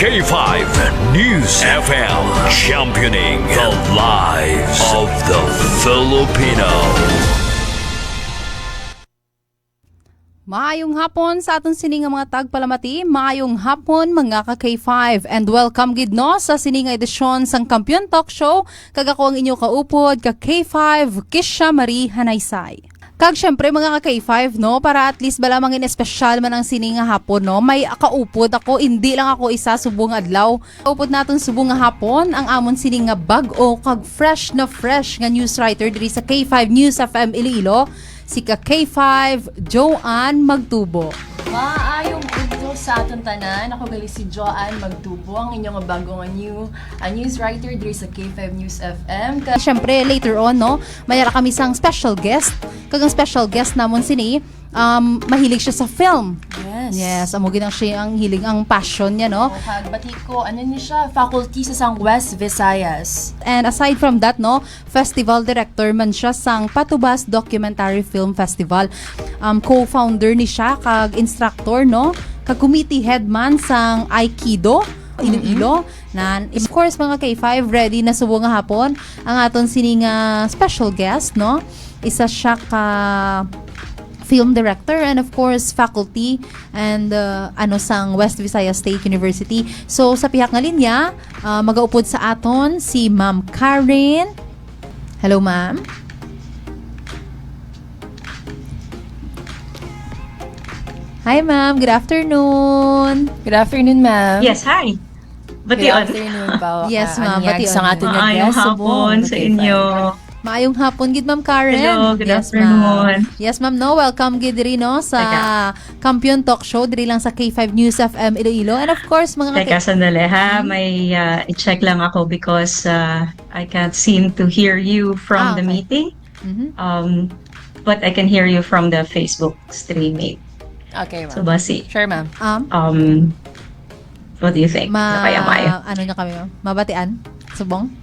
K5 News FM, championing the lives of the Filipino. Maayong hapon sa atong sining nga mga tagpalamati, maayong hapon mga ka-K5 and welcome gid no sa sining nga edisyon sang Kampiyon Talk Show. Kag ako ang inyo kaupod ka K5 Kisha Marie Hanaysay. Kag syempre mga ka-K5 no, para at least bala mangin espesyal man ang sining nga hapon no, may kaupod ako, hindi lang ako isa subong adlaw. Kaupod naton subong nga hapon ang amon sining nga bag-o kag fresh nga news writer diri sa K5 News FM Iloilo, si ka K5 Joanne Magtubo. Maayong udto sa aton tanan. Ako gali si Joanne Magtubo, ang inyong bagong news writer diri sa K5 News FM. Siyempre later on no, mayara kami sang special guest. Kag ang special guest namon sini mahilig siya sa film. Yes, amo ginang siya ang hilig, ang passion niya no. Kag bati ko ano ni siya, faculty sa sang West Visayas. And aside from that no, festival director man siya sang Patubas Documentary Film Festival. Co-founder ni siya kag instructor no, kag committee head man sang Aikido Iloilo. Na of course mga K5 ready na subo nga hapon ang aton sining special guest no. Isa siya ka film director and of course faculty and sang West Visayas State University. So sa pihak nga linya, magaupod sa aton si Ma'am Karen. Hello ma'am. Hi ma'am, good afternoon. Good afternoon, ma'am. Yes, hi. Good Bation. afternoon pa. Yes, ma'am. Bation. Sa aton nga Maayong guest hapon sa inyo. Maayong hapon gid Ma'am Karen. Hello, good yes, afternoon. Ma'am. Yes, ma'am. No, welcome gid diri no sa Kampiyon Talk Show diri lang sa K5 News FM Iloilo. And of course, mga Teka, sandali ha. May i-check lang ako because I can't seem to hear you from the okay. meeting. Mhm. But I can hear you from the Facebook streaming. Okay, ma'am. So, basi. Sure, ma'am. What do you think? Napaya-maya. Ano nyo kami, ma'am? Mabatian? Subong?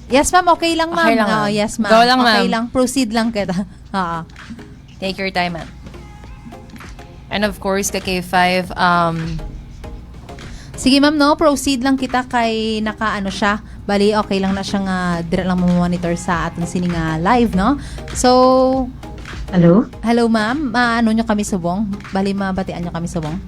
Yes, ma'am. Okay lang, ma'am. Okay lang, Oo, ma'am. yes, ma'am. Go lang, Okay ma'am. lang. Proceed lang kita. Oo. Take your time, ma'am. And of course, ka K5, Sige, ma'am, no? Proceed lang kita kay naka-ano siya. Bali, okay lang na siyang direct lang monitor sa ating sining live, no? So, Hello? hello, ma'am. Ano nyo kami subong? Bali, mabatian nyo kami subong?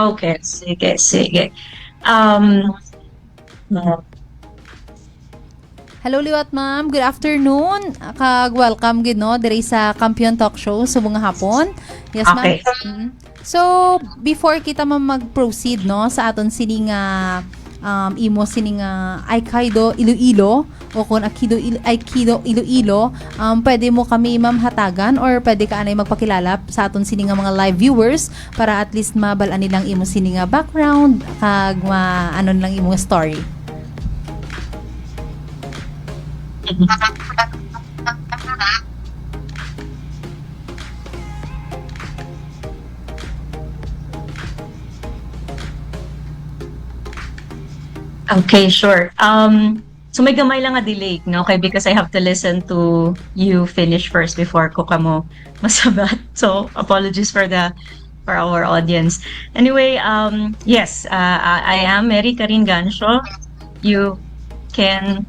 Okay. Sige. Hello liwat ma'am, good afternoon. Kag welcome gid no diri sa Kampiyon Talk Show subong nga hapon. Yes ma'am. Okay. Mhm. So before kita mag-proceed no sa aton sining imo sining Aikido Iloilo o kung Aikido Iloilo, pwede mo kami ma'am hatagan or pwede ka anay magpakilala sa aton sining mga live viewers para at least mabalaan nilang imo sining background kag ano lang imo story. Okay, sure. So may gamay lang nga delay, no? Okay, because I have to listen to you finish first before ko kamo masabat. So apologies for our audience. Anyway, yes, I am Mary Karin Gansho. You can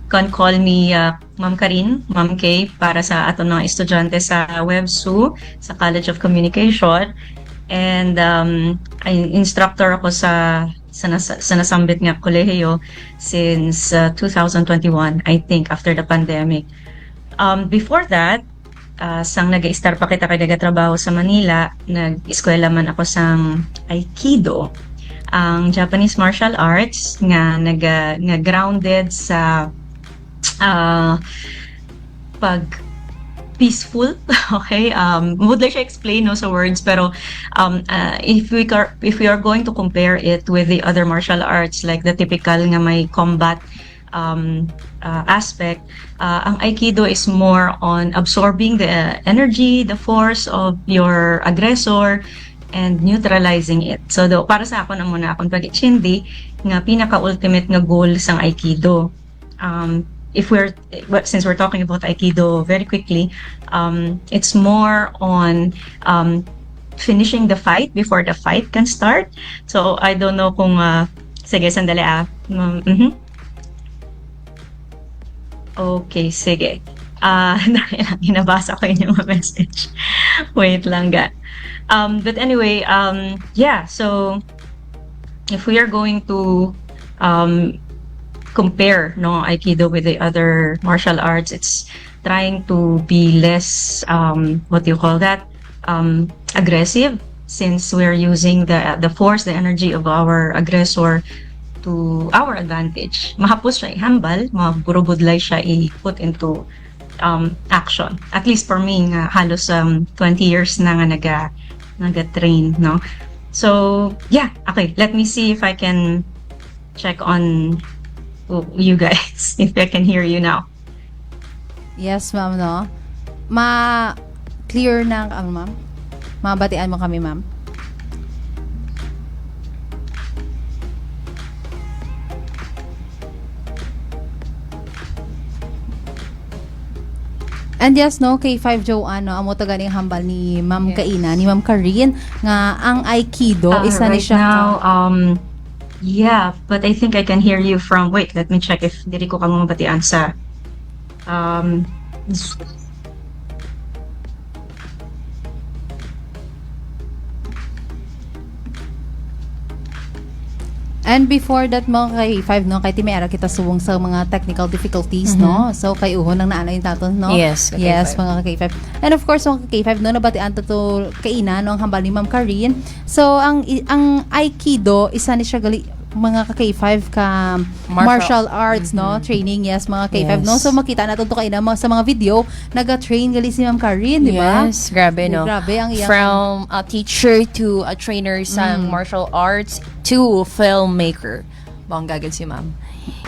call me Ma'am Karin, Ma'am K, para sa aton mga estudyante sa WebSU, sa College of Communication. And instructor ako sa nasambit nga kolehiyo since 2021, I think, after the pandemic. Before that, sang nag-start pa kita kay nagatrabaho sa Manila, nag-eskwela man ako sang Aikido, ang Japanese martial arts nga grounded sa pag peaceful. Okay, would like to explain no sa words, pero if we are going to compare it with the other martial arts, like the typical nga may combat aspect, ang Aikido is more on absorbing the energy, the force of your aggressor, and neutralizing it. So para sa ako na muna akong pag-chindi nga pinaka-ultimate nga goal sang Aikido. Since we're talking about Aikido very quickly, it's more on finishing the fight before the fight can start. So I don't know kung sige, sandali Okay, sige. Hinabasa ko yung mga message. Wait lang ga. But anyway, so if we are going to compare Aikido with the other martial arts, it's trying to be less aggressive, since we're using the force, the energy of our aggressor to our advantage. Mahapos siya ihambal, maburubudlay siya i-put into action. At least for me, nga halos 20 years na nga naga-train, no? So, okay, let me see if I can check on you guys, if I can hear you now. Yes, ma'am, no? Clear na, ma'am? Mabatian mo kami, ma'am. And yes, no, K5 Joanne, amo to ganing hambal ni Ma'am Kaina, ni Ma'am Karin, nga ang Aikido, isa ni Right siya. now, but I think I can hear you from, wait, let me check if diri ko kamo mabatian sa, And before that, mga K5, no, kay Timeara kita suwong sa mga technical difficulties, no? So, kay Uho nang naanay taton, no? Yes, ka Yes, K5. mga K5. And of course, mga K5, no, nabatian to Kaina, no, ang hambal ni Ma'am Karin. So, ang Aikido, isa ni siya mga K5 ka martial arts, no, training, yes, mga K5, no. Yes. So, makita natin to Kaina sa mga video, naga-train gali si Ma'am Karin, di ba? Yes, grabe, no? Grabe ang iyang From a teacher to a trainer sa martial arts to filmmaker. Bangga gid si ma'am.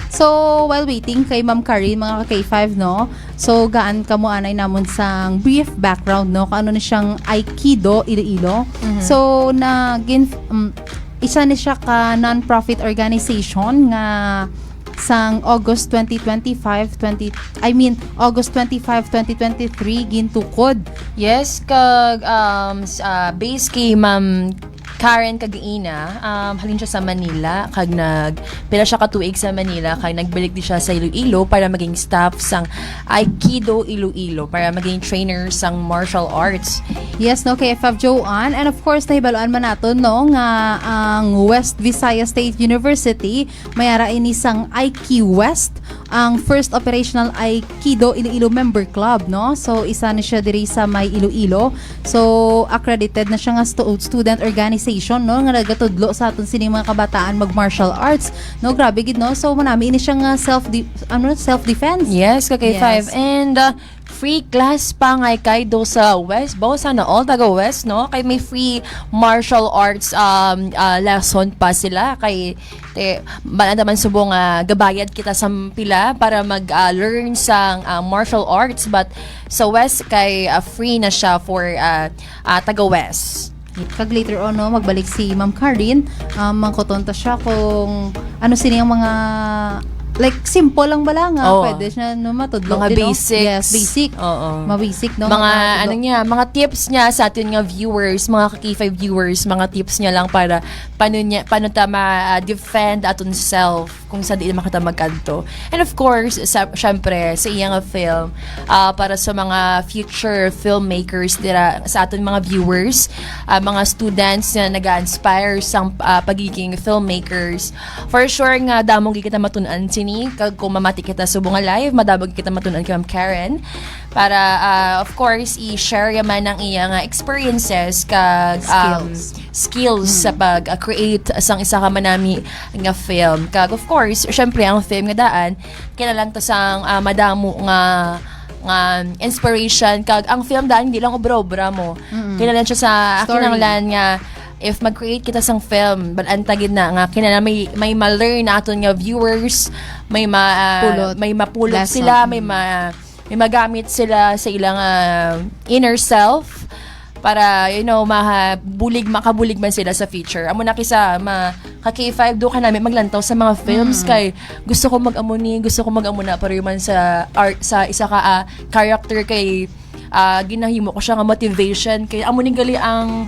So, while waiting kay Ma'am Karin, mga K5, no? So, gaan ka mo anay namon sang brief background, no? Kaano ni siyang Aikido, Iloilo. So, isa ni siya ka non-profit organization nga sang August 25, 2023 gintukod. Yes, kag base kay Ma'am Karen Kagaina, halin siya sa Manila, kag pila siya katuig sa Manila, kag nagbalik di siya sa Iloilo para maging staff sang Aikido Iloilo, para maging trainer sang martial arts. Yes, no, kay FF Joanne. And of course, nahibaluan man nato, no, nga ang West Visayas State University, mayara ini sang Aiki West, ang first operational Aikido Iloilo member club, no? So, isa na siya diri sa may Iloilo. So, accredited na siya nga student organization, no, nga nagatudlo sa aton sining mga kabataan mag martial arts, no? Grabe gid, no? So, manami ini siya nga self-defense. Yes, kay Yes. 5. And free class pa nga Aikido sa West. Bawa sana all taga West, no? Kay may free martial arts lesson pa sila. Kay naman subong gabayad kita sa pila para mag-learn sa martial arts. But sa West, kay free na siya for taga West. Kag later on, no, magbalik si Ma'am Karin, mangkotonta siya kung ano sini ang mga like simple lang bala nga Oo. pwede siya no matudlo Mga din, no? basics. Yes, basic. Oo. Mga basic, no? Mga matudlo. mga tips niya sa atin nga viewers, mga K5 viewers, mga tips niya lang para paano ta ma-defend aton self kung sa di makita magkanto. And of course, syempre sa iyang film, para sa mga future filmmakers dira sa aton mga viewers, mga students na nag-inspire sa pagiging filmmakers. For sure nga damong kita matunan sini kag kung mamati kita subong nga live, madabog kita matunan kay Ma'am Karen para of course i-share yaman ang iyang experiences kag skills sa pag-create sang isa ka manami nga film. Kag of course, syempre ang film nga daan kailangan to sang madamo nga inspiration kag ang film daan hindi lang obra-obra mo. Kailangan siya sa Story. kinahanglan nga if mag-create kita sang film, balantagin na nga kinala may ma-learn na aton nga viewers, may mapulot Lesson. sila, may magamit sila sa ilang inner self para makabulig man sila sa feature. Amo na kisa ka K5 do ka namin maglantaw sa mga films kay gusto ko mag-amo na pero man sa art sa isa ka character kay ginahimo ko siya nga motivation kay amo ni gali ang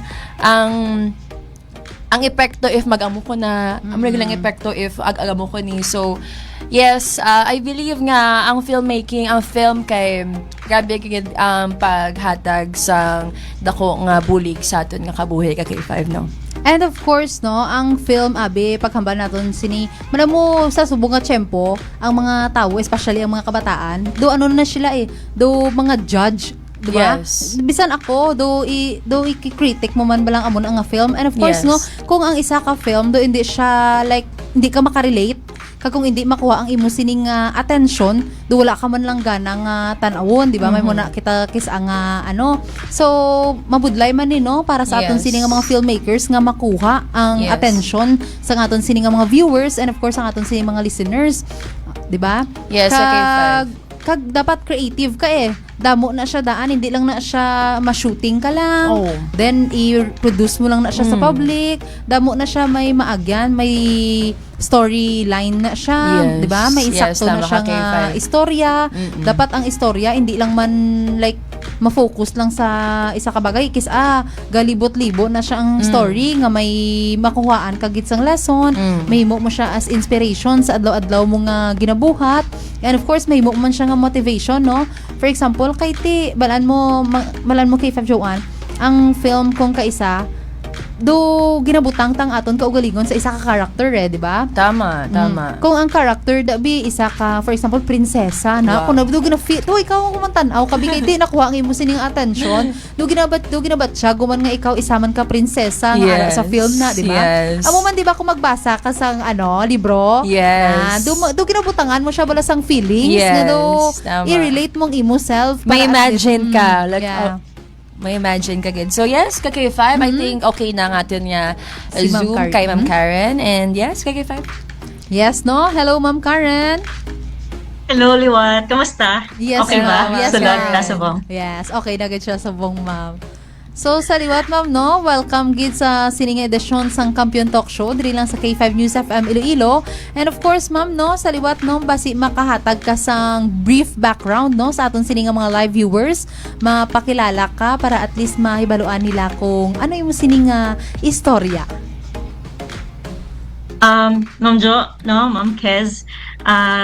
epekto if mag-amo ko na amo ni gali ang epekto if ag-amo ko ni. So yes, I believe nga ang filmmaking, ang film kay grabe gid paghatag sa dako nga bulig sa aton nga kabuhi ka K5 no. And of course, no, ang film, paghamba naton sini, mo sa subong nga tiyempo, ang mga tao, especially ang mga kabataan, na sila do mga judge, diba? Yes. Bisan ako, do i-critic mo man balang amon ang film. And of course, Yes. no, kung ang isa ka film, do hindi siya, like, hindi ka makarelate, kung hindi makuha ang imo sining attention, do wala ka man lang ganang tan-awon, di ba? May muna kita nga so mabudlay man ni no para sa aton Yes. sining mga filmmakers nga makuha ang Yes. attention sa aton sining mga viewers and of course ang aton sining mga listeners, di ba? Yes, okay, Kag dapat creative ka damo na siya daan, hindi lang na siya ma-shooting ka lang. Oh. Then i-produce mo lang na siya sa public. Damo na siya may maagyan, may storyline na siya, Yes. 'di ba? May Yes, insakto na tama siya ka, nga K5. istorya. Dapat ang istorya hindi lang man like ma-focus lang sa isa ka bagay kis galibot-libo na siya ang story nga may makuhaan kag gitsang lesson, mahimo mo siya as inspiration sa adlaw-adlaw mo nga ginabuhat. And of course mahimo man siya nga motivation, no? For example, kay ti balan mo kay Fab Joanne, ang film kong kaisa do ginabutang tang aton kaugalingon sa isa ka character di ba? Tama. Kung ang character dabi isa ka for example prinsesa na Wow. kung nabdo ginafit ikaw ang kumantan-aw kabi kay di nakuha ang imo sining attention do ginabat siya guman nga ikaw isaman ka prinsesa nga ara sa film na di ba? Yes. Amo man di ba kung magbasa ka sang libro Yes. do ginabutangan mo siya bala sang feelings Yes, nga do tama. i-relate mong imo self May para at least- imagine ka like yeah. may imagine ka gid. So yes, ka K5, I think okay na nga aton nga Si Ma'am Zoom Karen. kay Ma'am Karen and yes, ka K5. Yes, no? Hello, Ma'am Karen. Hello, Liwat. Kamusta? Yes, Okay ba? Yes, Sulod Karen. na subong. Yes, okay na gid siya subong, ma'am. So, sa liwat, ma'am, no? Welcome gid sa sining edisyon sang Kampiyon Talk Show diri lang sa K5 News FM Iloilo. And of course, ma'am, no, sa liwat, no, basi makahatag ka sang brief background, no, sa aton sining nga mga live viewers, mapakilala ka para at least mahibaluan nila kung ano yung sining istorya. Ma'am Jo, no, Ma'am Kez,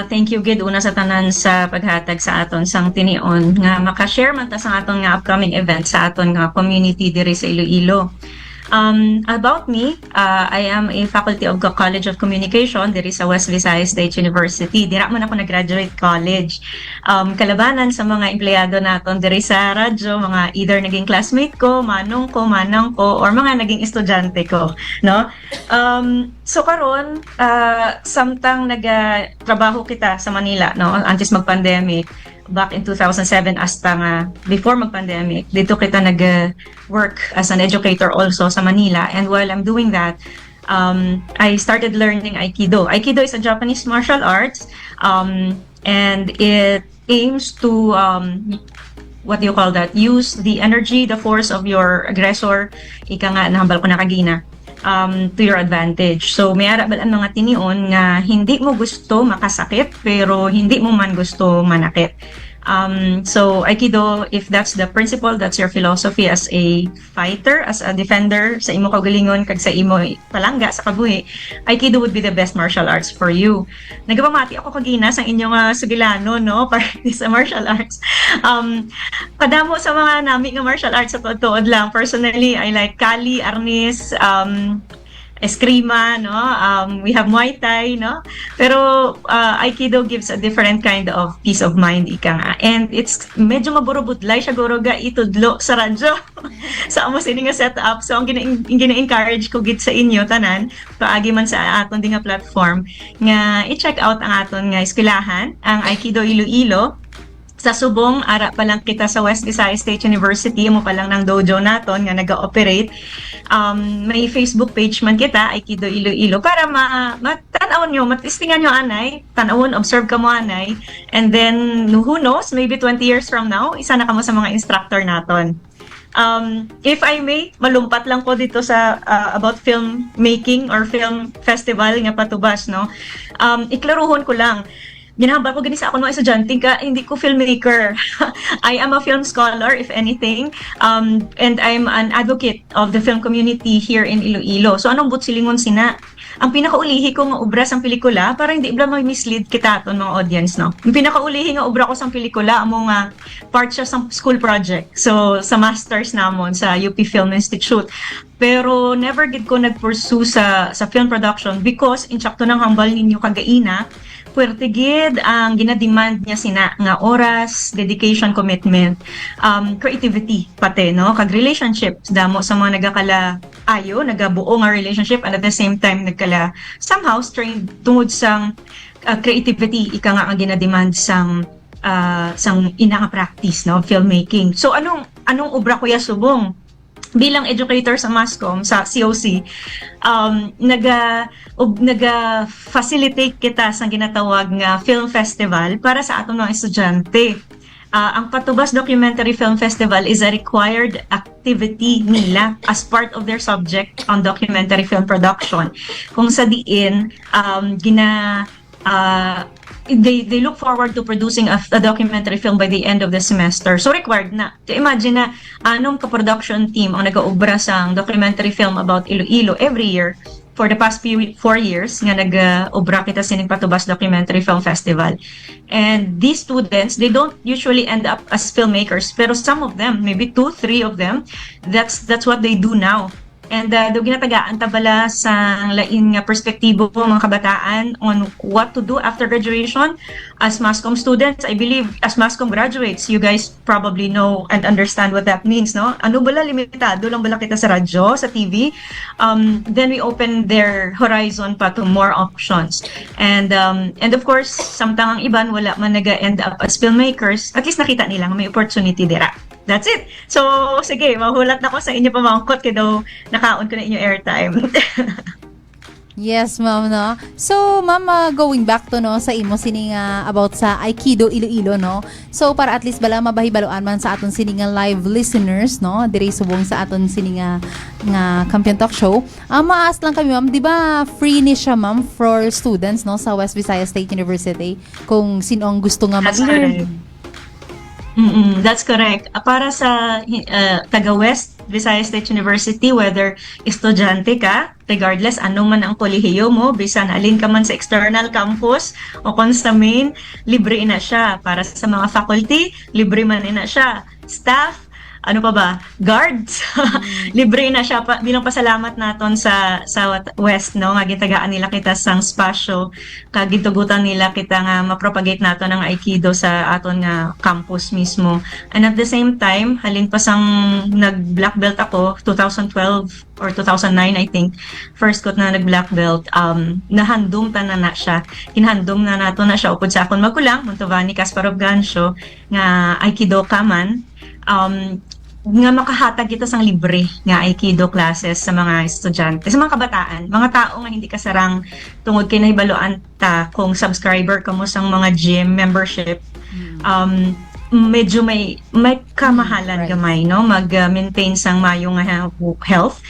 thank you gid una sa tanan sa paghatag sa aton sang tinion nga maka-share man ta sa aton nga upcoming event sa aton nga community diri sa Iloilo. About me, I am a faculty of College of Communication diri sa West Visayas State University. Dira man ako nag-graduate college. Kalabanan sa mga empleyado naton diri sa radyo, mga either naging classmate ko, manang ko, or mga naging estudyante ko, no? So karon, samtang nag-trabaho kita sa Manila, no, antes mag-pandemic, back in 2007 hasta nga before mag-pandemic, dito kita nag-work as an educator also sa Manila. And while I'm doing that, I started learning Aikido. Aikido is a Japanese martial arts, and it aims to what do you call that? Use the energy, the force of your aggressor. Ika nga, nahambal ko na kagina. To your advantage. So, may arabal ang mga tinion nga hindi mo gusto makasakit, pero hindi mo man gusto manakit. So, Aikido, if that's the principle, that's your philosophy as a fighter, as a defender, sa imo kaugalingon, kag sa imo palangga sa kabuhi, Aikido would be the best martial arts for you. Nagpamati ako kagina sa inyong sugilano, no, para sa martial arts. Kadamo sa mga nami nga martial arts sa tuod lang. Personally, I like Kali, Arnis, Eskrima, no? We have Muay Thai, no? Pero Aikido gives a different kind of peace of mind, ika nga. And it's medyo maburubudlay siya guro ga itudlo sa radyo. Sa amo sini nga setup. So ang gina-encourage ko gid sa inyo tanan, paagi man sa aton di nga platform nga i-check out ang aton nga eskwelahan, ang Aikido Iloilo. Sa subong, ara pa lang kita sa West Visayas State University, mo pa lang ng dojo naton nga nag-ooperate. May Facebook page man kita, Aikido Iloilo, para matanaw nyo, matistingan nyo anay, tanawon, observe ka mo anay, and then, who knows, maybe 20 years from now, isa na ka mo sa mga instructor naton. If I may, malumpat lang po dito sa about film making or film festival nga patubas, no? Iklaruhon ko lang. Ginahambal ko gani sa ako mga estudyante ka, hindi ko filmmaker. I am a film scholar, if anything, and I'm an advocate of the film community here in Iloilo. So anong butsilingon sina? Ang pinakaulihi ko nga obra sang pelikula, para hindi bla mislead kita ton mga audience, no? Ang pinakaulihi nga obra ko sang pelikula amo nga part siya sang school project. So sa masters namon sa UP Film Institute. Pero never gid ko nag-pursue sa film production because insakto nang hambal ninyo kagaina, puwerte gid ang ginademand niya sina nga oras, dedication, commitment, creativity pati, no? Kag relationships damo sa mga nagakala ayo, nagabuo nga relationship and at the same time nagkala somehow strained tungod sang creativity ika nga ang ginademand sang ina nga practice, no? Filmmaking. So anong obra ko ya subong? Bilang educator sa Mascom, sa COC, naga-facilitate kita sa ginatawag nga film festival para sa atong mga estudyante. Ang Patubas Documentary Film Festival is a required activity nila as part of their subject on documentary film production. Kung sa diin, they look forward to producing a documentary film by the end of the semester. So required na. To imagine na anong ka-production team ang nag-aobra sa documentary film about Iloilo every year for the past 4 years nga nag-obra kita sining Patubas Documentary Film Festival. And these students, they don't usually end up as filmmakers, pero some of them, maybe 2-3 of them, that's what they do now. And do ginatagaan tabala sa lain nga perspektibo mga kabataan on what to do after graduation. As Mascom students, I believe, as Mascom graduates, you guys probably know and understand what that means, no? Ano bala limitado lang bala kita sa radyo, sa TV? Then we open their horizon pa to more options. And of course, samtang ang iban wala man naga-end up as filmmakers, at least nakita nila may opportunity dira. That's it. So, sige, mahulat na ko sa inyo pamangkot kaya daw nakaon ko na inyo airtime. Yes, ma'am, no? So, ma'am, going back to, no, sa imo sininga about sa Aikido Iloilo, no? So, para at least bala mabahibaluan man sa aton sininga live listeners, no? Diri subong sa aton sininga nga Kampiyon Talk Show. Maas lang kami, ma'am, di ba free ni siya, ma'am, for students, no, sa West Visayas State University kung sino ang gusto nga mag-learn? That's correct. Para sa taga West Visayas State University, whether estudyante ka, regardless ano man ang kolehiyo mo, bisan alin ka man sa external campus o kung sa main, libre na siya. Para sa mga faculty, libre man na siya. Staff, ano pa ba? Guards. Libre na siya bilang pasalamat naton sa West, no, nga gitagaan nila kita sang spasyo, kag gitugutan nila kita nga ma-propagate naton ang Aikido sa aton nga campus mismo. And at the same time, halin pa sang nag-black belt ako 2012 or 2009, I think. First ko na nag-black belt, nahandom ta na siya. Kinhandom na nato na siya upod sa akon magulang, Montovani Kasparov Gansho, nga Aikido kaman. Nga makahatag kita sang libre nga Aikido classes sa mga estudyante, sa mga kabataan, mga tao nga hindi kasarang tungod kay nahibaluan ta kung subscriber ka mo sang mga gym membership. Medyo may kamahalan gamay, no, mag-maintain sang mayong health,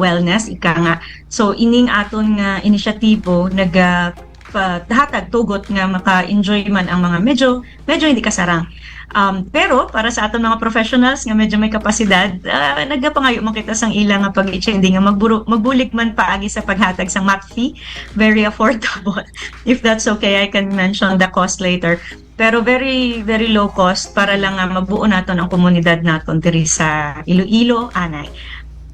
wellness ika nga. So ining aton nga inisyatibo naghatag tugot nga maka-enjoy man ang mga medyo hindi kasarang. Pero para sa aton mga professionals nga medyo may kapasidad, nagapangayo man kita sang ilang nga pag-attending nga magbulig man paagi sa paghatag sang mat fee, very affordable. If that's okay, I can mention the cost later. Pero very very low cost para lang nga mabuo naton ang komunidad naton diri sa Iloilo, anay.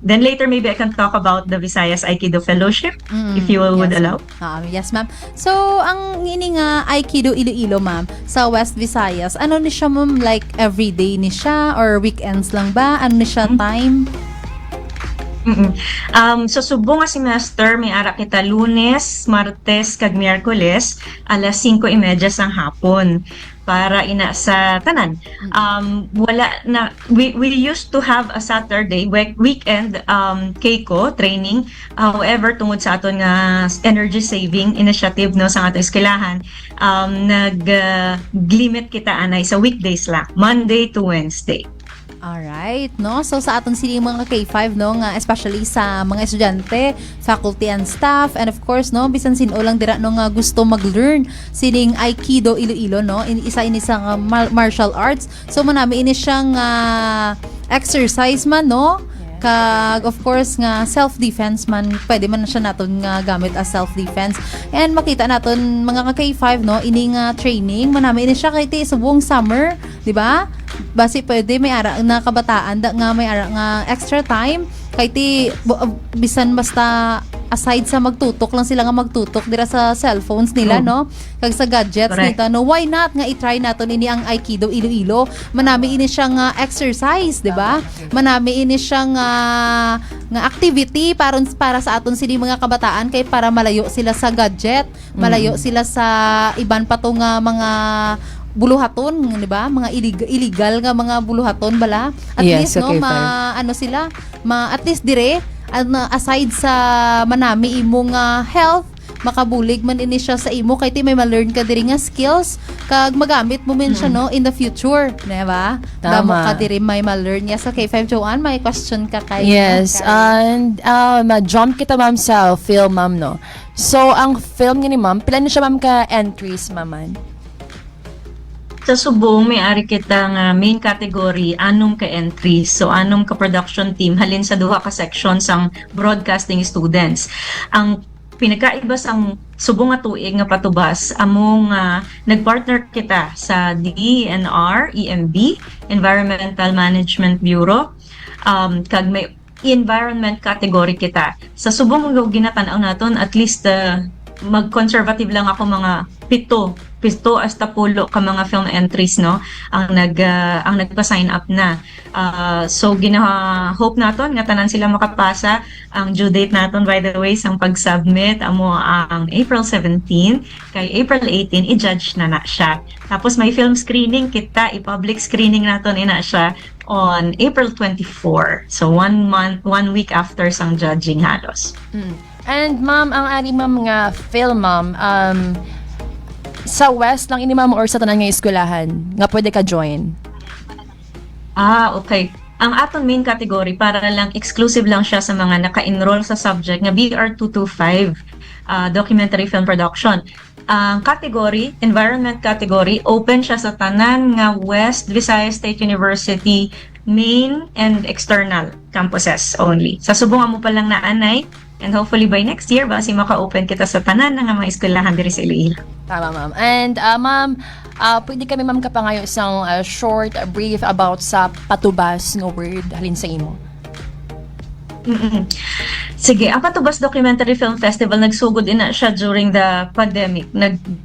Then later, maybe I can talk about the Visayas Aikido Fellowship, if you would allow. Yes, ma'am. So, ang ini nga Aikido Iloilo, ma'am, sa West Visayas, ano ni siya, ma'am? Like, everyday ni siya? Or weekends lang ba? Ano ni siya time? So, subong nga semester, may ara kita Lunes, Martes, kag Miyerkules, alas 5:30 sang hapon. Para ina sa tanan. Wala na, we used to have a Saturday weekend Keiko training. However, tungod sa aton nga energy saving initiative, no, sa atong eskwelahan, nag limit kita anay sa weekdays lang, Monday to Wednesday. Alright, no? So sa aton sini mga K5, no, nga especially sa mga estudyante, faculty and staff, and of course, no, bisan sino lang dira no nga gusto mag-learn sining Aikido Iloilo, no? Isa ini sa martial arts. So manami ini siyang exercise man, no? Kag of course nga self-defense man, pwede man na siya naton nga gamit as self-defense. And makita naton mga K5, no, ini nga training manami ini siya kay ti sa buong summer, di ba? Basi pwede may ara na kabataan da nga may ara nga extra time kay ti bisan basta aside sa magtutok lang sila nga magtutok dira sa cellphones nila, no, kag sa gadgets nito, no, why not nga i-try naton ini ang Aikido Iloilo. Manami ini siya nga exercise, di ba? Manami ini siya nga activity para sa aton sini mga kabataan kay para malayo sila sa gadget, malayo sila sa iban pa to nga mga buluhaton, di ba? Mga illegal nga mga buluhaton bala. At least no, ano sila, at least dire aside sa manami imong health, makabulig man ini siya sa imo kay ti may ma-learn ka diri nga skills kag magamit mo man siya, no, in the future, di ba? Damo ka diri may ma-learn niya sa K5 Joanne. May question ka kay Yes, and ma-jump kita ma'am sa film ma'am, no. So ang film ni ma'am, pila na siya ma'am ka entries maman? Sa subong, may ari kita nga main category, anong ka entries. So, anong ka production team, halin sa duha ka section sang broadcasting students. Ang pinakaiba sang subong nga tuig nga patubas, among nagpartner kita sa DENR, EMB, Environmental Management Bureau, kag may environment category kita. Sa subong nga ginatanaw naton, at least mag-conservative lang ako, mga pito hasta pulo ka mga film entries, no, ang nagpa-sign up na. So hope naton nga tanan sila makapasa. Ang due date naton, by the way, sang pag-submit amo ang April 17, kay April 18 i-judge na siya. Tapos may film screening kita, i-public screening naton ina siya on April 24. So 1 week after sang judging halos. And ma'am, ang ari ma'am nga film ma'am, sa West lang ini ma'am or sa tanan nga eskwelahan nga pwede ka join? Okay. Ang aton main category, para lang exclusive lang siya sa mga naka-enroll sa subject nga BR225, documentary film production. Ang category, environment category, open siya sa tanan nga West Visayas State University main and external campuses only. Sa subungan mo pa lang na anay, and hopefully by next year, basi maka-open kita sa tanan nga mga eskwelahan diri sa Iloilo. Tama, ma'am. And ma'am, pwede kami ma'am kapangayo isang short brief about sa patubas ng word halin sa imo. Sige, ang Patubas Documentary Film Festival nagsugod ina siya during the pandemic.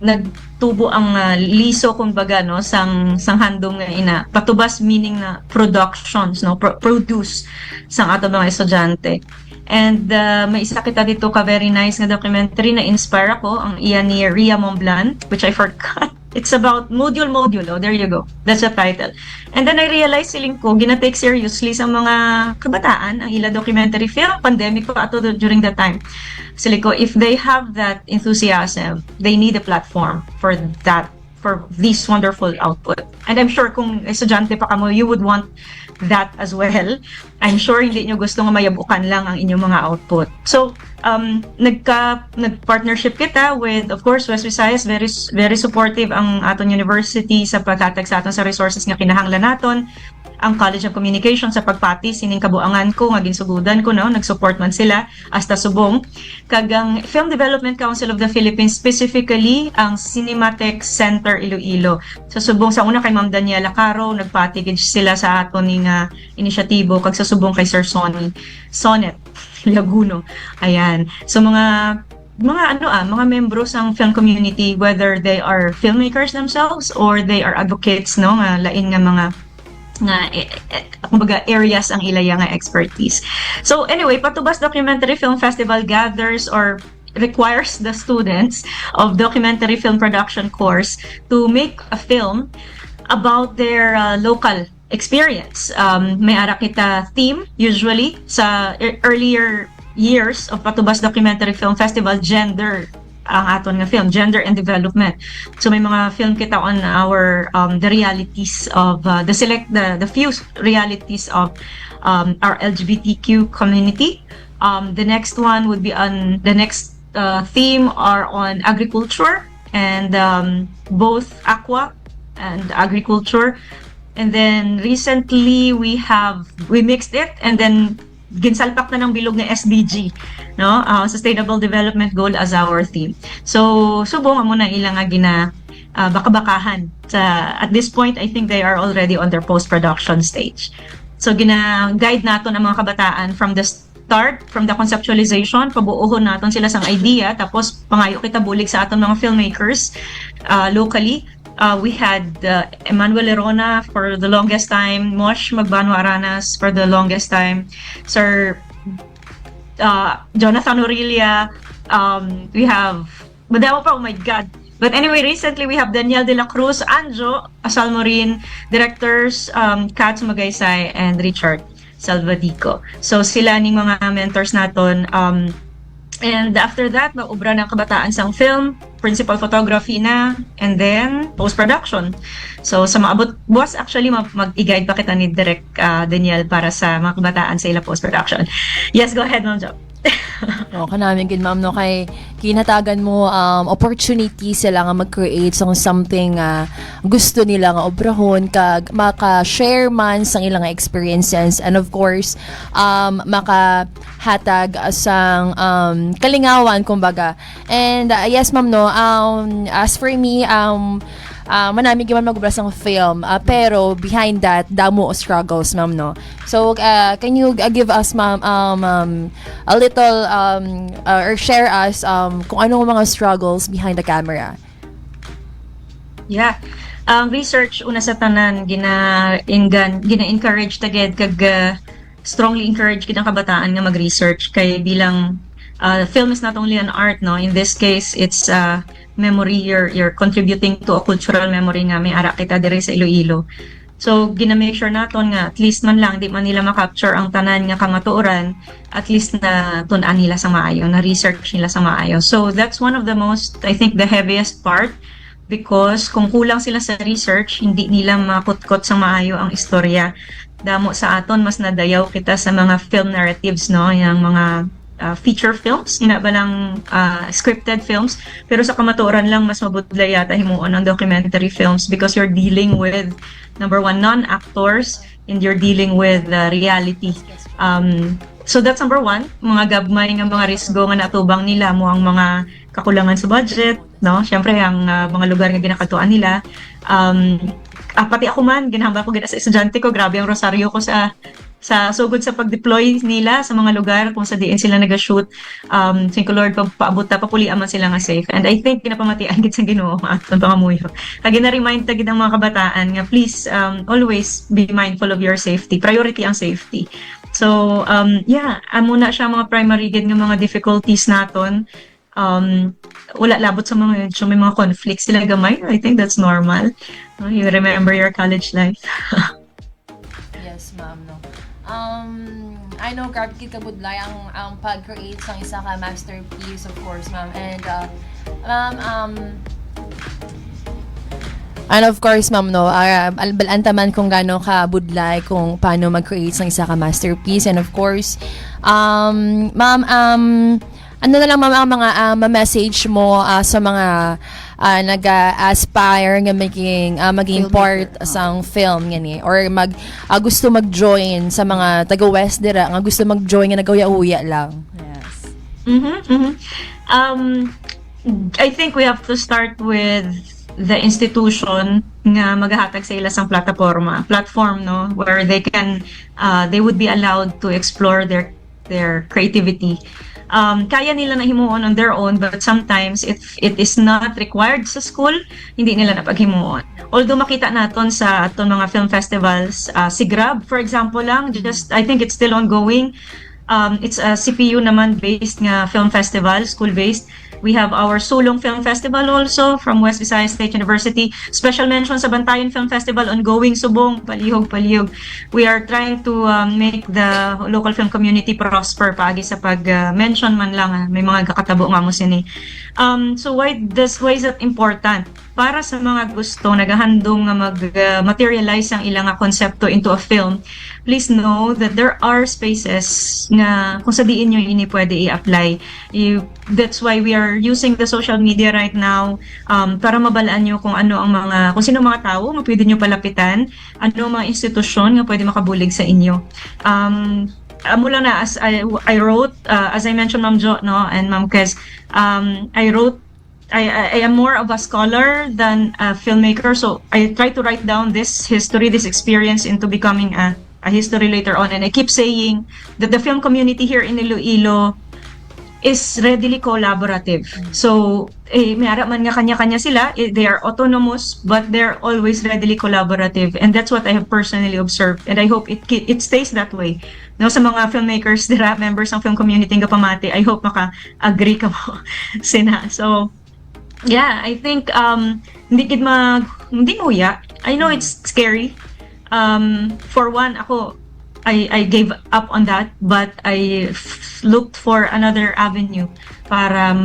Nagtubo ang liso kumbaga, no, sang handom nga ina. Patubas meaning na productions, no, produce sang ato mga estudyante. And may isa kita dito ka very nice nga documentary na inspire ako, ang iyan ni Ria Momblan, which I forgot. It's about module. Oh, there you go. That's the title. And then I realized siling ko, gina-take seriously sa mga kabataan ang ila documentary film. Pandemic pa ato during that time. Siling ko, if they have that enthusiasm, they need a platform for that, for this wonderful output. And I'm sure kung estudyante pa kamo, you would want that as well. I'm sure hindi nyo gusto nga mayabukan lang ang inyong mga output. So, nag-partnership kita with, of course, West Visayas. Very, very supportive ang aton university sa pagtatag sa aton sa resources nga kinahanglan naton. Ang College of Communication sa pagpati, sining kabuangan ko, nga ginsugudan ko, no? Nag-support man sila, hasta subong. Kagang Film Development Council of the Philippines, specifically ang Cinematheque Center Iloilo. Sa subong, sa una kay Ma'am Daniela Caro, nagpatigage sila sa aton ning inisyatibo, kag sa subong kay Sir Sonet Laguno. Ayan. So mga membro sang film community, whether they are filmmakers themselves or they are advocates, no, nga lain nga mga kumbaga areas ang ilaya nga expertise. So anyway, Patubas Documentary Film Festival gathers or requires the students of documentary film production course to make a film about their local experience. May ara kita theme usually sa earlier years of Patubas Documentary Film Festival, gender ang aton nga film, gender and development. So may mga film kita on our the realities of the few realities of our LGBTQ community. The next one would be on the next theme are on agriculture and both aqua and agriculture. And then recently we mixed it and then ginsalpak na ng bilog na SDG, no? Sustainable Development Goal as our theme. So subo nga muna ilang nga gina baka-bakahan at this point I think they are already on their post-production stage. So gina-guide naton ang mga kabataan from the start, from the conceptualization, pabuohon naton sila sang idea, tapos pangayo kita bulig sa aton mga filmmakers locally. We had Emmanuel Lerona for the longest time, Mosh Magbano Aranas for the longest time, Sir Jonathan Aurelia, we have, madamo pa, oh my God. But anyway, recently we have Daniel De La Cruz, Anjo Asalmorin, directors Katz Magaysay and Richard Salvadico. So sila ning mga mentors naton. And after that, maubra ng kabataan sang film, principal photography na, and then post-production. So sa maabot, boss, actually mag-i-guide pa kita ni Direk Daniel para sa mga kabataan sa ila post-production. Yes, go ahead, Ma'am Jo. Kanamin gid ma'am no kay kinatagan mo opportunity sila nga mag-create sang something gusto nila nga obrahon kag maka-share man sang ilang experiences and of course makahatag sang kalingawan kumbaga. And yes ma'am no, as for me manami gyud man magubra sang film pero behind that damo struggles ma'am no. So can you give us ma'am a little or share us kung ano mga struggles behind the camera? Yeah. Research una sa tanan gina-encourage taged kag strongly encourage gid ang kabataan nga mag-research kay bilang film is not only an art, no. In this case, it's memory. You're contributing to a cultural memory nga may ara kita diri sa Iloilo. So gina-make sure naton nga at least man lang di man nila ma-capture ang tanan nga kamatuoran, at least na tun-an nila sa maayo, na research nila sa maayo. So that's one of the most, I think, the heaviest part, because kung kulang sila sa research, hindi nila makutkot sa maayo ang istorya. Damo sa aton mas nadayaw kita sa mga film narratives, no, yung mga feature films, ina ba lang scripted films, pero sa kamatuoran lang mas mabudlay yata himuon ang documentary films because you're dealing with, number one, non-actors and you're dealing with reality. So that's number one, mga gabmay nga mga risgo nga natubang nila mo ang mga kakulangan sa budget, no? Syempre ang mga lugar nga ginakatuan nila. Pati ako man, ginahambal ko gina sa estudyante ko, grabe ang rosaryo ko sa sugod sa pag-deploy nila sa mga lugar kung sa diin sila nag-shoot. Thank you Lord, paabot ta, papulian man sila nga safe. And I think kinapamatian gid sa Ginoo aton pangamuyo. Kag na-remind ta gid ang mga kabataan nga please always be mindful of your safety. Priority ang safety. So yeah, amo na siya mga primary gid nga mga difficulties naton. Wala labot sa mga so may mga conflicts sila gamay. I think that's normal. You remember your college life. Yes, ma'am, no. I know grabe kid kabudlay ang pag-create sang isa ka masterpiece, of course, ma'am. And of course, ma'am, no, balantaman kung gaano ka budlay kung paano mag-create sang isa ka masterpiece. And of course, ma'am, ano na lang ma'am ang mga message mo sa mga nag-aspire nga maging part sang film ngani or gusto mag-join sa mga taga-West dira nga gusto mag-join nga nagawya-uya lang. Yes. I think we have to start with the institution nga maghahatag sa ila sang platform, no, where they would be allowed to explore their creativity. Kaya nila na himuon on their own, but sometimes if it is not required sa school, hindi nila napaghimuon. Although makita naton sa aton mga film festivals, si Grab for example lang, I think it's still ongoing. It's a CPU naman based nga film festival, school based, We have our Sulong Film Festival also from West Visayas State University. Special mention sa Bantayan Film Festival, ongoing, subong, palihog. We are trying to make the local film community prosper paagi sa pag-mention man lang, may mga kakatabo nga mo sini. So why is that important? Para sa mga gusto nagahandong nga mag-materialize ang ilang konsepto into a film, please know that there are spaces nga kung sa diin nyo ini pwede i-apply. That's why we are using the social media right now para mabalaan nyo kung kung sino mga tao nga pwede nyo palapitan, ano mga institusyon nga pwede makabulig sa inyo. Mula na as I wrote, as I mentioned Ma'am Jo, no, and Ma'am Kez, I am more of a scholar than a filmmaker, so I try to write down this history, this experience into becoming a history later on. And I keep saying that the film community here in Iloilo is readily collaborative. So, may ara man nga kanya-kanya sila, they are autonomous, but they're always readily collaborative. And that's what I have personally observed. And I hope it stays that way. No, sa mga filmmakers, dira, members ng film community nga pamati, I hope maka-agree ka mo sina. So, yeah, I think hindi nguya. I know it's scary. For one, I gave up on that, but I looked for another avenue para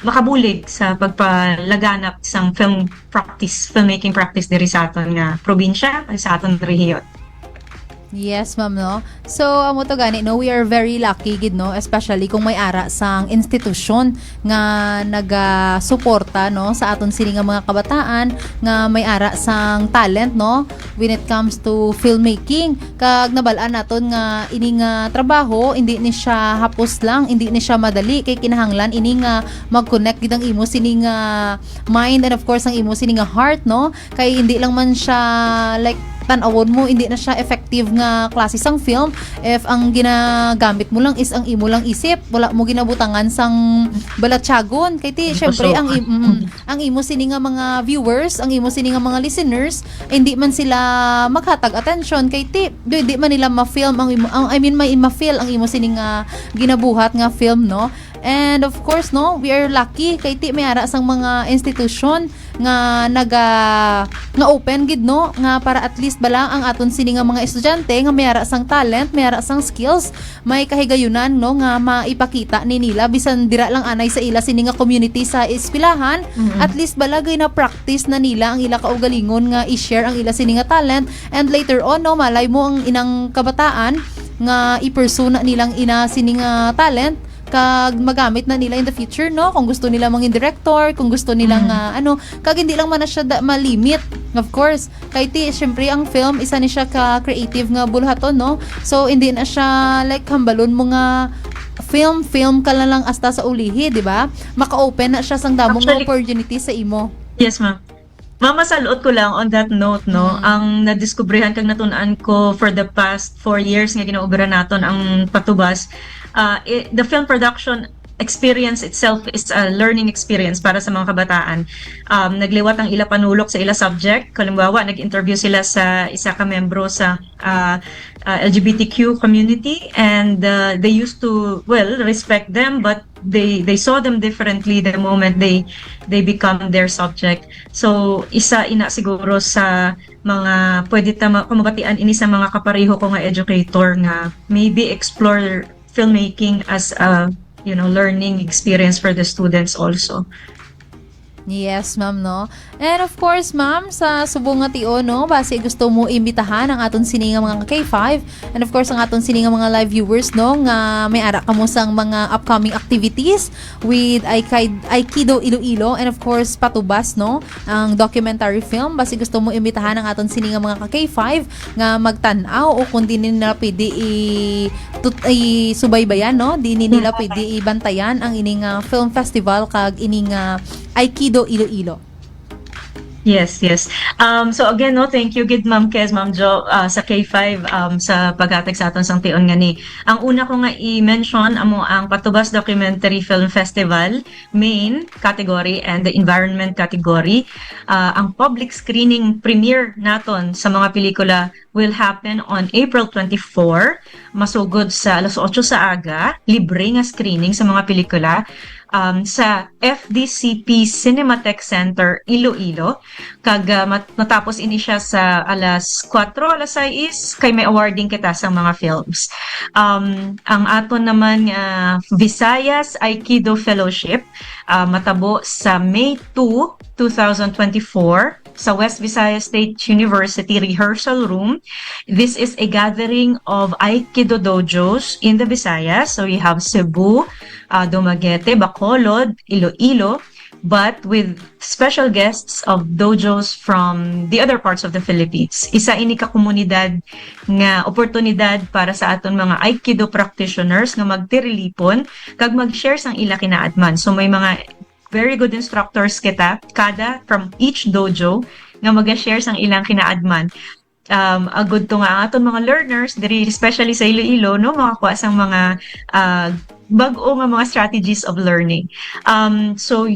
makabulig sa pagpalaganap sang filmmaking practice diri sa aton nga probinsya, sa aton rehiyon. Yes, ma'am, no? So, amo to gani, no? We are very lucky, gid, no? Especially kung may ara sang institusyon nga naga-suporta, no? Sa aton sini nga mga kabataan nga may ara sang talent, no? When it comes to filmmaking. Kag nabalaan naton nga ini nga trabaho, hindi ni siya hapos lang, hindi ni siya madali. Kay kinahanglan, ini nga mag-connect gid ang imo sini nga mind and of course ang imo sini nga heart, no? Kay hindi lang man siya like tan-awon mo, hindi na siya effective nga klase sang film if ang ginagamit mo lang is ang imo lang isip, wala mo ginabutangan sang balatsagon. Kay ti syempre ang imo sini nga mga viewers, ang imo sini nga mga listeners, hindi man sila maghatag attention kay ti di man nila ma-film may ma-feel ang imo sini nga ginabuhat nga film, no? And of course, no, we are lucky kay ti may ara sang mga institusyon nga nga open gid, no, nga para at least bala ang aton sini nga mga estudyante nga may ara sang talent, may ara sang skills, may kahigayunan, no, nga maipakita ni nila bisan dira lang anay sa ila sini nga community sa eskwelahan. At least balagay na practice na nila ang ila kaugalingon nga i-share ang ila sini nga talent, and later on, no, malay mo ang inang kabataan nga i-pursue na nilang ina sini nga talent kag magamit na nila in the future, no, kung gusto nila mangin director, kung gusto nilang kag hindi lang man na siya malimit, of course, kay ti syempre ang film isa ni siya ka creative nga bulhaton, no, so hindi na siya like hambalon mo nga film ka lang hasta sa ulihi, di ba? Maka-open na siya sang damong opportunity sa imo. Yes, ma'am. Mama, saluot ko lang on that note, no, ang nadiskubrihan kag natunan ko for the past 4 years nga ginaobra naton ang patubas, the film production experience itself is a learning experience para sa mga kabataan. Nagliwat ang ila panulok sa ila subject. Kalimbawa, nag-interview sila sa isa ka membro sa LGBTQ community, and they used to, respect them, but they saw them differently the moment they become their subject. So isa ina siguro sa mga pwede kumabatian ini sa mga kapareho ko nga educator nga maybe explore filmmaking as a learning experience for the students also. Yes, ma'am, no? And of course, ma'am, sa subong nga tio, no, base gusto mo imbitahan ang aton sini nga mga K5, and of course ang aton sini nga mga live viewers, no, nga may ara kamo sang mga upcoming activities with Aikido Iloilo, and of course Patubas, no, ang documentary film. Base gusto mo imbitahan ang aton sini nga mga K5 nga magtan-aw o kung di nila pwede subaybayan, no, di nila pwede ibantayan ang ining film festival kag ining Aikido Iloilo. Yes. So again, no, thank you gid Ma'am Kez, Ma'am Jo, sa K5 sa paghatag sa aton sang tion nga ni. Ang una ko nga i-mention amo ang Patubas Documentary Film Festival main category and the environment category. Ang public screening premiere naton sa mga pelikula will happen on April 24. Masugod sa 8:00 sa aga, libre nga screening sa mga pelikula. sa FDCP Cinematheque Center, Iloilo. Kag matapos ini siya sa alas 4, alas 6, kay may awarding kita sa mga films. Ang aton naman Visayas Aikido Fellowship matabo sa May 2, 2024 sa West Visayas State University Rehearsal Room. This is a gathering of Aikido dojos in the Visayas. So we have Cebu, Dumaguete, Bacolod, Iloilo, but with special guests of dojos from the other parts of the Philippines. Isa ini ka komunidad nga oportunidad para sa aton mga Aikido practitioners nga magtirilipon kag mag-share sang ila kinaadman. So may mga very good instructors kita, kada from each dojo nga mag-share sang ilang kinaadman. Agud to nga ang aton mga learners, diri especially sa Iloilo, no, makakuha sang mga bag-o nga mga strategies of learning. So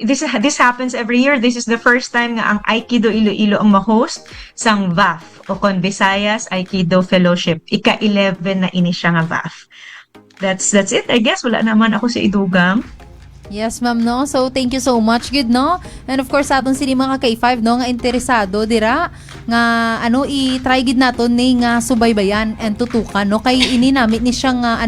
this happens every year. This is the first time nga ang Aikido Iloilo ang ma-host sang VAF o kon Visayas Aikido Fellowship. Ika-11 na ini siya nga VAF. That's it, I guess. Wala naman ako sa idugang. Yes, ma'am, no? So, thank you so much, good, no? And of course, atong sini mga K5, no? Nga interesado, dira, nga, i-try gid naton ni nga subaybayan and tutukan, no? Kay ini namit ni siya nga,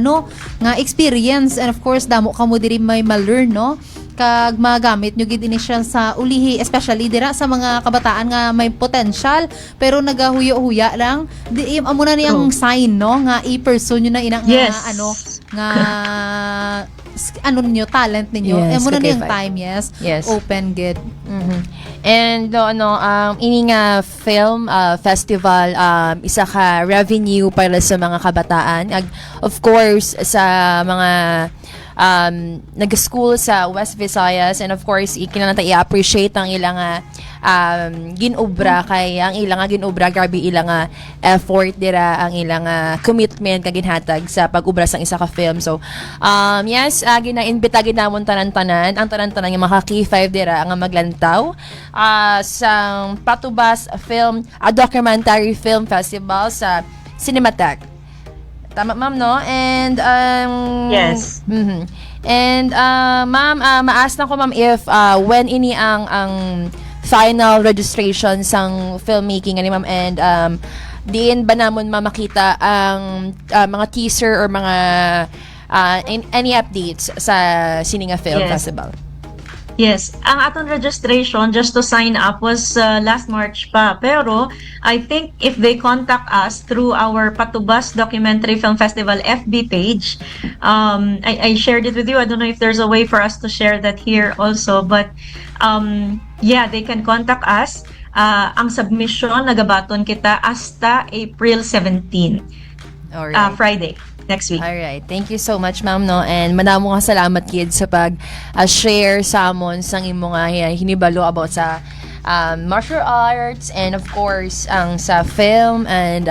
nga experience. And of course, damo ka mo diri may ma-learn, no? Kag magamit nyo gid ini siya sa ulihi, especially dira sa mga kabataan nga may potential pero nagahuyo-huya lang. Di amo na niyang sign, no? Nga i-pursue nyo na inang Yes. ninyo, talent ninyo. Yes, Amo na okay, niyang fine. time, yes. Yes. Open gid. And ini nga film festival isa ka revenue para sa mga kabataan. Of course sa mga nag-school sa West Visayas, and of course ikinahanglan ta i-appreciate ang ilang ginobra kay ang ilang ginobra grabe ilang effort dira, ang ilang commitment kag ginhatag sa pag-ubra sang isa ka film. So yes, gina-imbita gid namon tanan-tanan ang tanan-tanan nga mga K5 dira nga maglantaw sa Patubas Documentary Film Festival sa Cinematheque. Tama, ma'am, no? And Yes. And ma'am, maas na ko, ma'am, if when ini ang final registration sang filmmaking ani, ma'am, and diin ba namon makita ang mga teaser or mga any updates sa Sininga Film Yes. Festival? Yes, ang aton registration just to sign up was last March pa. Pero I think if they contact us through our Patubas Documentary Film Festival FB page, I shared it with you. I don't know if there's a way for us to share that here also, but yeah, they can contact us. Ang submission nagabaton kita hasta April 17, Alright. Friday. Next week. Alright. Thank you so much, ma'am, no? And madamo nga salamat, kid, sa pag-share sa amon sang imo nga hinibalo about sa martial arts and of course ang sa film, and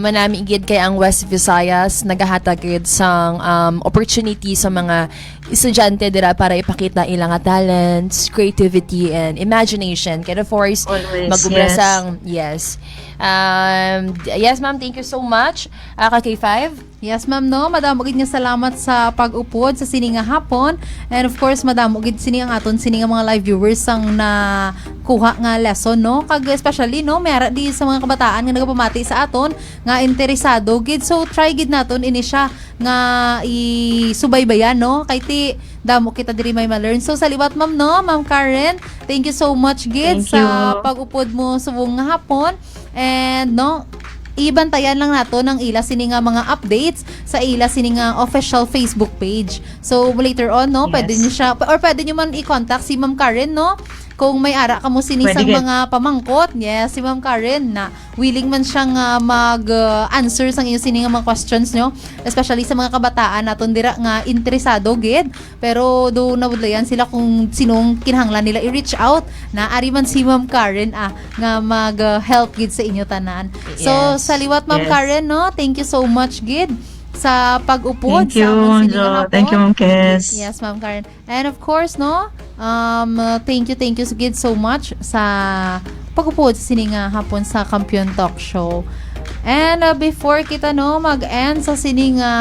manami gid kay ang West Visayas nagahatag gid sang opportunity sa mga estudyante dira para ipakita ilang talents, creativity and imagination. Kaya of course Always, magubra yes. sang yes. Yes, ma'am, thank you so much. Ka K5. Yes, ma'am, no? Madamo gid nga salamat sa pag-upod sa Sininga hapon. And of course, madamo gid sini ang aton sininga mga live viewers sang na kuha nga lesson, no? Kag especially, no, mayara di sa mga kabataan nga nagapamati sa aton nga interesado gid. So try gid naton ini siya nga isubaybayan, no? Kay ti damo kita diri may ma-learn. So sa liwat, ma'am, no? Ma'am Karen, thank you so much gid Thank sa you. pag-upod mo subong nga hapon. And no, ibantayan lang nato ng ila sini nga mga updates sa ila sini nga official Facebook page. So later on, no, Yes. pwede niyo siya or pwede niyo man i-contact si Ma'am Karen, no? Kung may ara ka mo sinisang Pwede gid. mga pamangkot, yes, si Ma'am Karen na willing man siyang mag-answer sang iyo sini nga mga questions nyo, especially sa mga kabataan naton dira nga interesado gid, pero do nawudlayan sila kung sinong kinahanglan nila i-reach out na ari man si Ma'am Karen nga mag-help gid sa inyo tanan. So Yes. sa liwat, Ma'am Yes. Karen, no, thank you so much gid sa pag-upod Thank you, sa among sininga Jo. hapon. Thank you, Ma'am Kes. Yes, Ma'am Karen. And of course, no, thank you gid so much sa pag-upod sa sininga hapon sa Kampiyon Talk Show. And before kita, no, mag-end sa sininga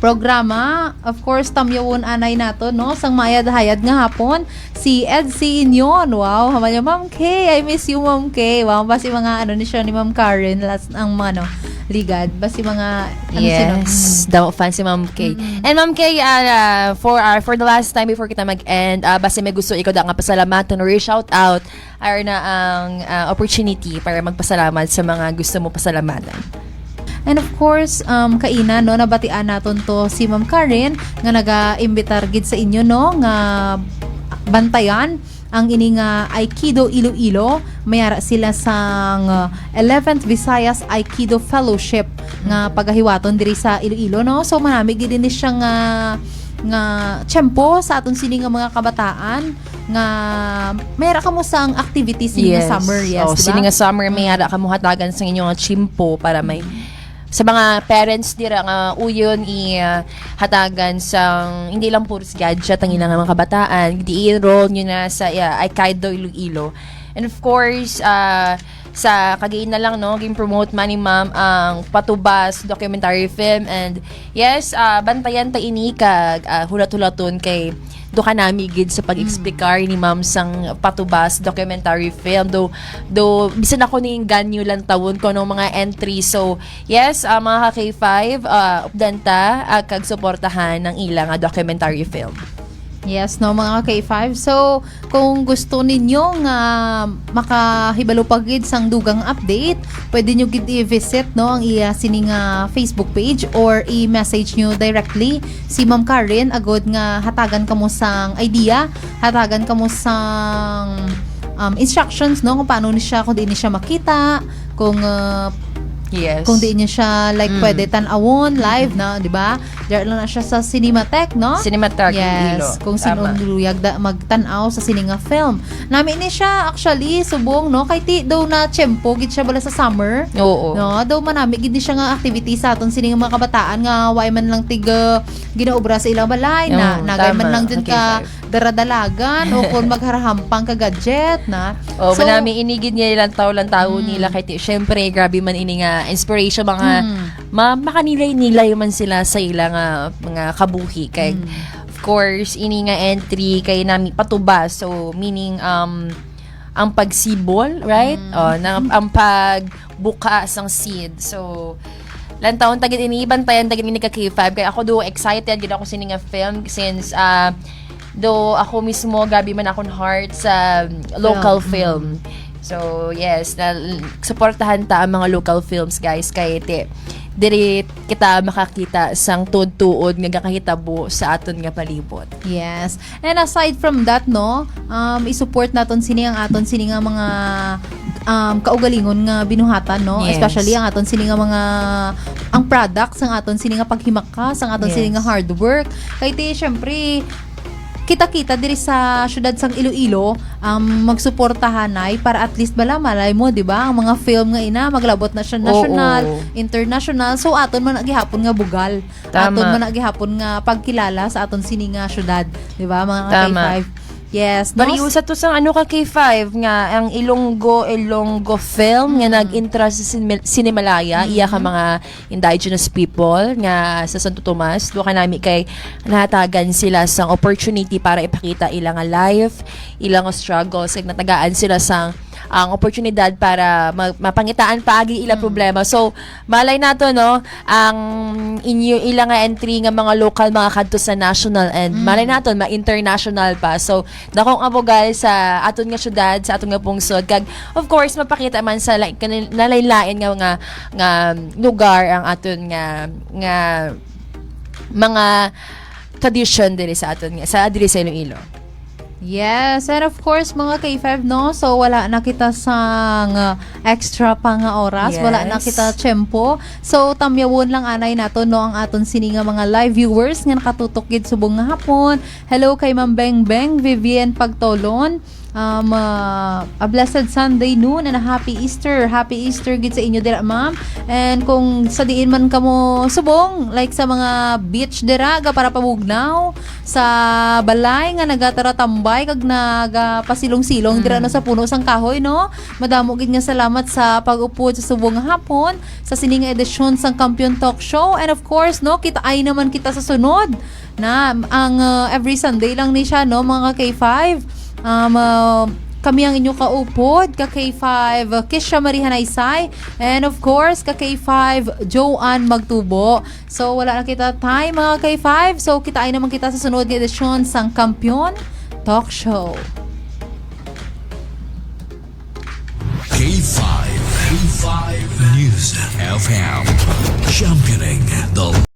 programa. Of course, tamyawon anay nato, no? Sang mayad-hayad nga hapon, si Edsy Inyon. Wow, hamanya Ma'am Kay. I miss you, Ma'am Kay. Wow, basi mga ni siya ni Ma'am Karen, last ang mga, ligad. Basi mga, Yes, daw fan si Ma'am Kay. And Ma'am Kay, for the last time before kita mag-end, basi may gusto ikaw da nga pasalamatan or shout out ay na ang opportunity para magpasalamat sa mga gusto mo pasalamatan. And of course, kaina, no, nabatian naton to si Ma'am Karen nga naga-imbitar gid sa inyo, no, nga bantayan ang ini nga Aikido Iloilo. Mayara sila sang 11th Visayas Aikido Fellowship nga pagahiwaton diri sa Iloilo, no. So manami gid ni siya nga tiyempo sa aton sini nga mga kabataan nga mayara kamo sang activities sini nga summer, yes, diba? diba? Sini nga summer mayara kamo hatagan sa inyong chimpo para may sa mga parents dira nga uyon hatagan sang hindi lang puro gadget ang ilang mga kabataan, di-enroll nyo na sa Aikido Iloilo. And of course, sa kagain na lang, no, game promote man ni Ma'am ang Patubas documentary film. And yes, bantayan ta ini kag hulat-hulaton kay do ka nami gid sa pag-explikar ni Ma'am sang Patubas documentary film. Do bisan ako ning ganyo lang tawon ko ng mga entry. So yes, mga K5, updanta kag suportahan ng ilang documentary film. Yes, no, mga K5. So, kung gusto ninyo nga makahibalo pagid sang dugang update, pwede nyo gid i-visit, no, ang iya sining Facebook page or i-message nyo directly si Ma'am Karen agod nga hatagan kamo sang idea, hatagan kamo sang instructions, no, kung paano ni siya, kung di ni siya makita, kung Yes. kung di niya siya pwede tan-awon live na, di ba? Diyan lang na siya sa Cinematheque, no? Cinematheque yes, Iloilo. kung sinong luyag magtan-aw sa sininga film. Nami ni siya actually subong, no, kay ti daw na tiyempo gid siya bala sa summer. Oo. No, daw manami gid ni siya nga activity sa aton sininga mga kabataan nga way man lang ginaobra sa ilang balay na Oo, nagay man tama. lang dyan Okay, ka five. daradalagan o kung magharahampang ka gadget na. Oh, manami inigid niya ilang tao nila kay syempre grabe man ini nga inspiration mga makanilay-nilay man sila sa ilang mga kabuhi kay of course ini nga entry kay nami Patubas, so meaning ang pagsibol, right? Ang pagbuka sang seed. So lan taon tagid ini bantayan tagid ini ka K5 kay ako do excited gid ako sini nga film since do ako mismo gabi man akong heart sa local film. So yes, suportahan ta ang mga local films, guys, kay diri kita makakita sang tuod-tuod nga gakahitabo sa aton nga palibot. Yes. And aside from that, no, i-support naton sini ang aton sini nga mga kaugalingon nga binuhatan, no? Yes. Especially ang aton sini nga mga ang products ang aton sini nga paghimakas, ang aton Yes. sini nga hard work. Kay syempre kita-kita diri sa syudad sang Iloilo, magsuportahanay para at least bala malay mo, di ba? Ang mga film nga ina maglabot na siya national, Oo. international. So aton man gihapon nga bugal. Tama. Aton man gihapon nga pagkilala sa aton sini nga syudad, di ba? Mga Tama. K5. Yes, no? Bariusa to sa ka K5 nga ang Ilonggo film nga nag-intra sa Cinemalaya, iya ka mga indigenous people nga sa Santo Tomas, do ka nami kay nahatagan sila sang opportunity para ipakita ilang life, ilang struggles, kag natagaan sila sang ang oportunidad para mapangitaan paagi ila problema. So malay nato, no, ang ilang entry nga mga local mga kadto sa national and malay nato ma-international pa. So dakong abogal sa aton nga syudad, sa aton nga pungsod, kag of course mapakita man sa nalaylain nga lugar ang aton nga mga tradition diri sa aton nga sa diri sa Iloilo. Yes, and of course mga K5, no, so wala na kita sang extra pa nga oras, Yes. wala na kita tiyempo. So tamyawon lang anay nato, no, ang aton sini nga mga live viewers nga nakatutok gid subong nga hapon. Hello kay Ma'am Beng Beng Vivian Pagtolon. a blessed Sunday noon and a happy Easter. Happy Easter gid sa inyo dira, ma'am. And kung sa diin man kamo subong, like sa mga beach dira ga para pamugnaw, sa balay nga nagatara tambay kag nagapasilong-silong dira no sa puno sang kahoy, no. Madamo gid nga salamat sa pag-upod sa subong nga hapon sa sining edisyon sang Kampiyon Talk Show. And of course, no, kita ay naman kita sa sunod na ang every Sunday lang ni siya, no, mga K5. Kami ang inyo kaupod, ka K5 Kisha Marie Hanaysay, and of course ka K5 Joanne Magtubo. So wala na kita time mga K5, so kita ay naman kita sa sunod na edisyon sang Kampiyon Talk Show. K5 News FM, championing the